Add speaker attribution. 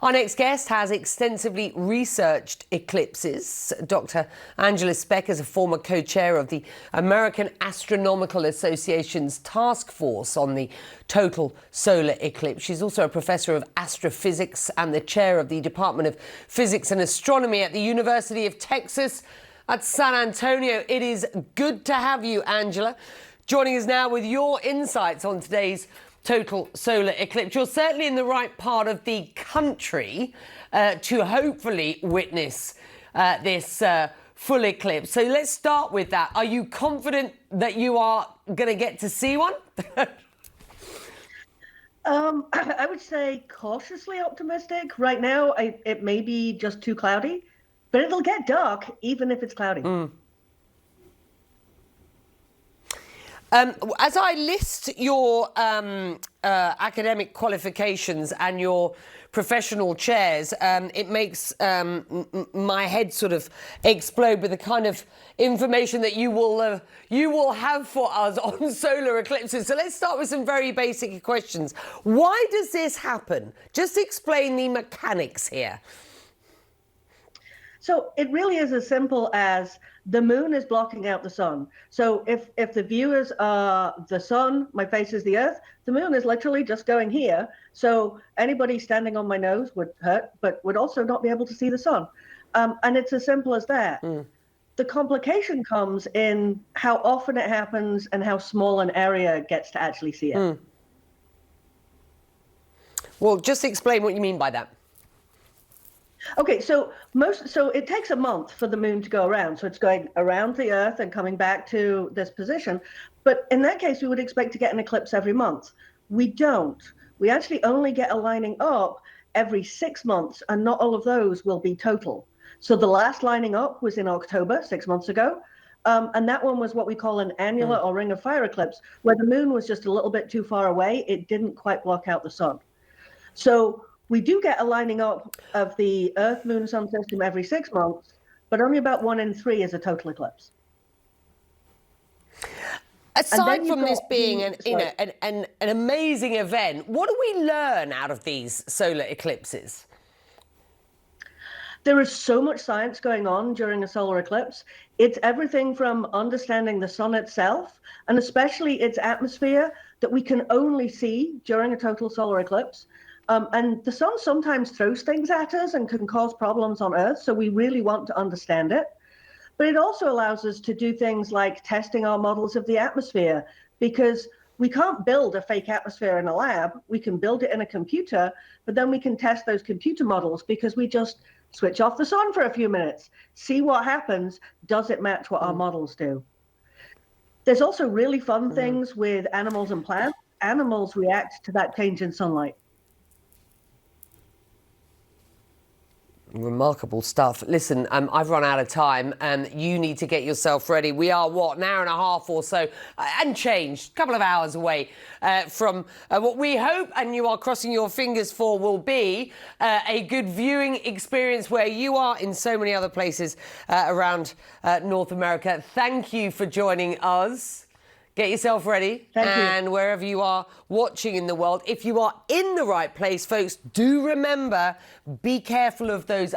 Speaker 1: Our next guest has extensively researched eclipses. Dr. Angela Speck is a former co-chair of the American Astronomical Association's task force on the total solar eclipse. She's also a professor of astrophysics and the chair of the Department of Physics and Astronomy at the University of Texas at San Antonio. It is good to have you, Angela, joining us now with your insights on today's total solar eclipse. You're certainly in the right part of the country to hopefully witness this full eclipse. So let's start with that. Are you confident that you are going to get to see one?
Speaker 2: I would say cautiously optimistic. Right now, it may be just too cloudy, but it'll get dark even if it's cloudy.
Speaker 1: As I list your academic qualifications and your professional chairs, it makes my head sort of explode with the kind of information that you will have for us on solar eclipses. So let's start with some very basic questions. Why does this happen? Just explain the mechanics here.
Speaker 2: So it really is as simple as the moon is blocking out the sun. So if the viewers are the sun, my face is the earth, the moon is literally just going here. So anybody standing on my nose would hurt, but would also not be able to see the sun. And it's as simple as that. The complication comes in how often it happens and how small an area gets to actually see it.
Speaker 1: Well, just explain what you mean by that.
Speaker 2: Okay, so it takes a month for the moon to go around. So it's going around the Earth and coming back to this position. But in that case, we would expect to get an eclipse every month. We don't. We actually only get a lining up every 6 months, and not all of those will be total. So the last lining up was in October, 6 months ago. And that one was what we call an annular or ring of fire eclipse, where the moon was just a little bit too far away. It didn't quite block out the sun. So we do get a lining up of the Earth, Moon, Sun system every 6 months, but only about 1 in 3 is a total eclipse.
Speaker 1: Aside from this being an amazing event, what do we learn out of these solar eclipses?
Speaker 2: There is so much science going on during a solar eclipse. It's everything from understanding the sun itself, and especially its atmosphere, that we can only see during a total solar eclipse. And the sun sometimes throws things at us and can cause problems on Earth, so we really want to understand it. But it also allows us to do things like testing our models of the atmosphere, because we can't build a fake atmosphere in a lab. We can build it in a computer, but then we can test those computer models because we just switch off the sun for a few minutes, see what happens. Does it match what our models do? There's also really fun things with animals and plants. Animals react to that change in sunlight.
Speaker 1: Remarkable stuff. Listen, I've run out of time and you need to get yourself ready. We are, what, an hour and a half or so and changed, a couple of hours away from what we hope, and you are crossing your fingers for, will be a good viewing experience where you are in so many other places around North America. Thank you for joining us. Get yourself ready.
Speaker 2: Thank you.
Speaker 1: And wherever you are watching in the world, if you are in the right place, folks, do remember, be careful of those